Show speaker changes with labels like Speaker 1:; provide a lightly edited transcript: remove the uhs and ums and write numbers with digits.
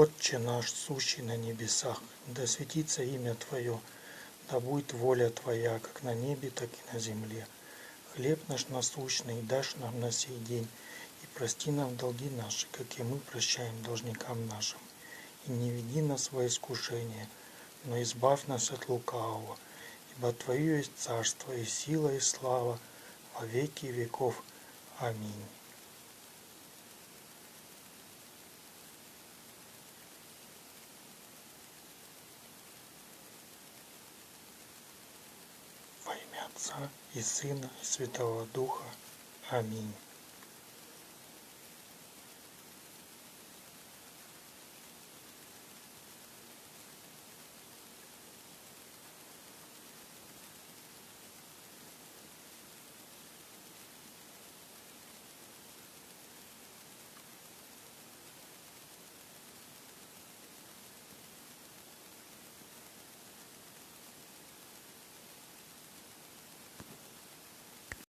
Speaker 1: Отче наш, сущий на небесах, да светится имя Твое, да будет воля Твоя, как на небе, так и на земле. Хлеб наш насущный дашь нам на сей день, и прости нам долги наши, как и мы прощаем должникам нашим. И не веди нас во искушение, но избавь нас от лукавого, ибо Твое есть царство, и сила, и слава во веки веков. Аминь. Во имя Отца и Сына и Святого Духа. Аминь.